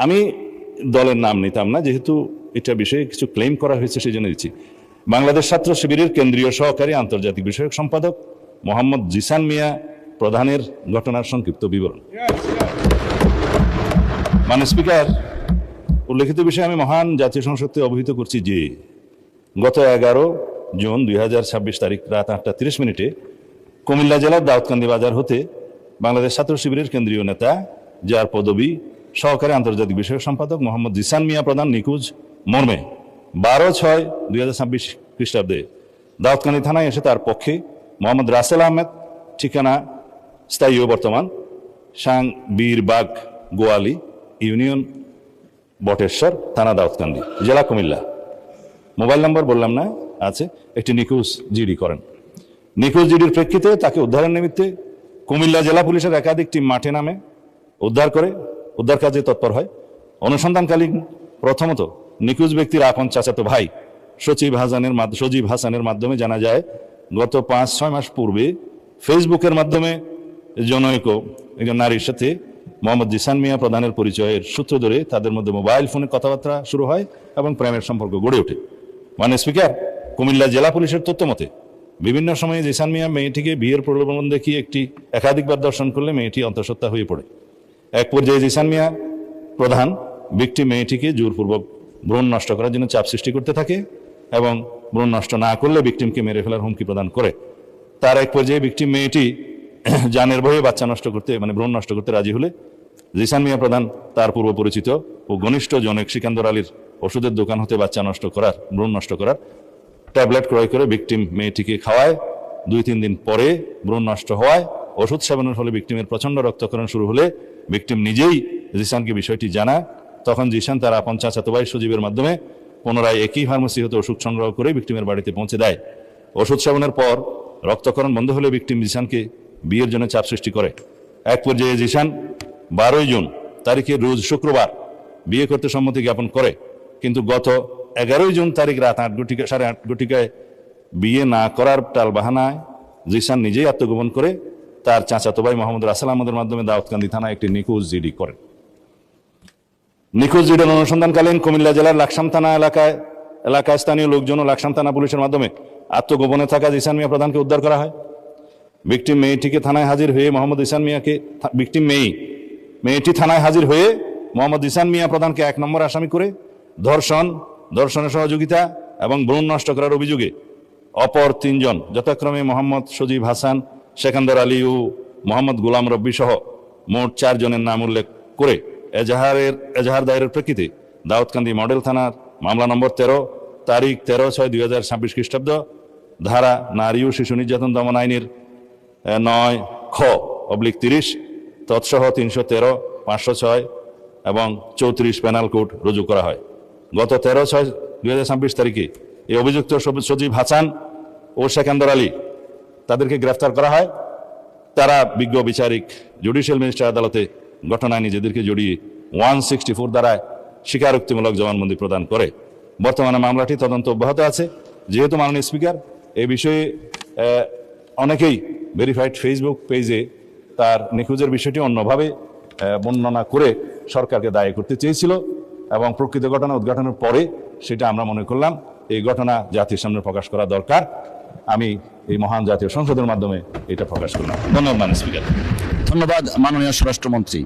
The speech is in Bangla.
আমি দলের নাম নিতাম না, যেহেতু এটা বিষয়ে কিছু ক্লেম করা হয়েছে সেই জন্য দিচ্ছি। বাংলাদেশ ছাত্র শিবিরের কেন্দ্রীয় সহকারী আন্তর্জাতিক বিষয়ক সম্পাদক মোহাম্মদ জিসান মিয়া প্রধানের ঘটনার সংক্ষিপ্ত বিবরণ। মাননীয় স্পিকার, উল্লেখিত বিষয়ে আমি মহান জাতীয় সংসদকে অবহিত করছি যে গত 11 জুন 2026 তারিখ রাত 8:30 কুমিল্লা জেলার দাউদকান্দি বাজার হতে বাংলাদেশ ছাত্র শিবিরের কেন্দ্রীয় নেতা, যার পদবি সহকারী আন্তর্জাতিক বিষয়ক সম্পাদক মোহাম্মদ জিসান মিয়া প্রধান নিখোঁজ মর্মে 12/6/2026 খ্রিস্টাব্দে দাউদকান্দি থানায় এসে তার পক্ষে মোহাম্মদ রাসেল আহমেদ, ঠিকানা স্থায়ী ও বর্তমান সাং বীরবাগ গোয়ালি ইউনিয়ন বটেশ্বর থানা দাউদকান্দি জেলা কুমিল্লা, মোবাইল নম্বর বললাম না আছে, একটি নিখোঁজ জিডি করেন। নিখোঁজ জিডির প্রেক্ষিতে তাকে উদ্ধারের নিমিত্তে কুমিল্লা জেলা পুলিশের একাধিক টিম মাঠে নামে উদ্ধার কাজে তৎপর হয়। অনুসন্ধানকালীন প্রথমত নিখোঁজ ব্যক্তির আপন চাচাতো ভাই সজীব হাসানের মাধ্যমে জানা যায় গত 5-6 মাস পূর্বে ফেসবুকের মাধ্যমে জনৈক একজন নারীর সাথে মোহাম্মদ জিসান মিয়া প্রধানের পরিচয়ের সূত্র ধরে তাদের মধ্যে মোবাইল ফোনে কথাবার্তা শুরু হয় এবং প্রেমের সম্পর্ক গড়ে ওঠে। মাননীয় স্পিকার, কুমিল্লা জেলা পুলিশের তথ্য মতে বিভিন্ন সময়ে জিসান মিয়া মেয়েটিকে বিয়ের প্রলোভন দেখিয়ে একাধিকবার দর্শন করলে মেয়েটি অন্তঃসত্ত্বা হয়ে পড়ে। এক পর্যায়ে জিসান মিয়া প্রধান ভিকটিম মেয়েটিকে জোরপূর্বক ভ্রূণ নষ্ট করার জন্য চাপ সৃষ্টি করতে থাকে এবং ভ্রূণ নষ্ট না করলে ভিকটিমকে মেরে ফেলার হুমকি প্রদান করে। তার এক পর্যায়ে ভিকটিম মেয়েটি জানের ভয়ে ভ্রূণ নষ্ট করতে রাজি হলে জিসান মিয়া প্রধান তার পূর্ব পরিচিত ও ঘনিষ্ঠ জনক সিকান্দর আলীর ওষুধের দোকান হতে ভ্রূণ নষ্ট করার ট্যাবলেট ক্রয় করে ভিকটিম মেয়েটিকে খাওয়ায়। 2-3 দিন পরে ভ্রূণ নষ্ট হওয়ায় ওষুধ সেবনের ফলে ভিকটিমের প্রচন্ড রক্তক্ষরণ শুরু হলে ভিকটিম নিজেই জিসানকে বিষয়টি জানায়। তখন জিসান তার আপন চাচাতো ভাই সজীবের মাধ্যমে পুনরায় একই ফার্মেসি হতে ওষুধ সংগ্রহ করে ভিকটিমের বাড়িতে পৌঁছে দেয়। ওষুধ সেবনের পর রক্তক্ষরণ বন্ধ হলে ভিকটিম জিসানকে বিয়ের জন্য চাপ সৃষ্টি করে। এক পর্যায়ে জিসান 12 জুন তারিখে রোজ শুক্রবার বিয়ে করতে সম্মতি জ্ঞাপন করে, কিন্তু গত 11 জুন তারিখ রাত 8:30 বিয়ে না করার টাল বাহানায় জিসান নিজেই আত্মগোপন করে তার চাচাতো ভাই মোহাম্মদ রাসেল আহমদের মাধ্যমে দাউদকান্দি থানায় একটি নিখোঁজ জিডি করেন। নিখোঁজ জিডির অনুসন্ধানকালীন কুমিল্লা জেলার লাকসাম থানা এলাকায় স্থানীয় লোকজন ও লাকসাম থানা পুলিশের মাধ্যমে আত্মগোপনে থাকা জিসান মিয়া প্রধানকে উদ্ধার করা হয়। ভিকটিম মেয়েটিকে থানায় হাজির হয়ে মোহাম্মদ জিসান মিয়াকে মেয়েটি থানায় হাজির হয়ে মোহাম্মদ জিসান মিয়া প্রধানকে 1 নম্বর আসামি করে ধর্ষণের সহযোগিতা এবং ভ্রূণ নষ্ট করার অভিযোগে অপর 3 জন যথাক্রমে মোহাম্মদ সজীব হাসান, সিকান্দর আলী ও মোহাম্মদ গোলাম রব্বি সহ মোট 4 জনের নাম উল্লেখ করে এজাহার দায়েরের প্রেক্ষিতে দাউদকান্দি মডেল থানার মামলা নম্বর 13 তারিখ 13/6/2026 খ্রিস্টাব্দ ধারা নারী ও শিশু নির্যাতন দমন আইনের 9(খ)/30 তৎসহ 313, 506 এবং 34 পেনাল কোড রুজু করা হয়। গত 13/6/2026 তারিখে এই অভিযুক্ত সজীব হাসান ও সিকান্দর আলী তাদেরকে গ্রেফতার করা হয়। তারা বিজ্ঞ বিচারিক জুডিশিয়াল ম্যাজিস্ট্রেট আদালতে ঘটনায় নিজেদেরকে জড়িয়ে 164 দ্বারায় স্বীকারোক্তিমূলক জবানবন্দি প্রদান করে। বর্তমানে মামলাটি তদন্ত অব্যাহত আছে। যেহেতু মাননীয় স্পিকার, এই বিষয়ে অনেকেই ভেরিফাইড ফেসবুক পেজে তার নিখোঁজের বিষয়টি অন্যভাবে বর্ণনা করে সরকারকে দায়ী করতে চেয়েছিল এবং প্রকৃত ঘটনা উদ্ঘাটনের পরে সেটা আমরা মনে করলাম এই ঘটনা জাতির সামনে প্রকাশ করা দরকার। আমি এই মহান জাতীয় সংসদের মাধ্যমে এটা প্রকাশ করলাম। ধন্যবাদ মাননীয় স্পিকার। ধন্যবাদ মাননীয় স্বরাষ্ট্রমন্ত্রী।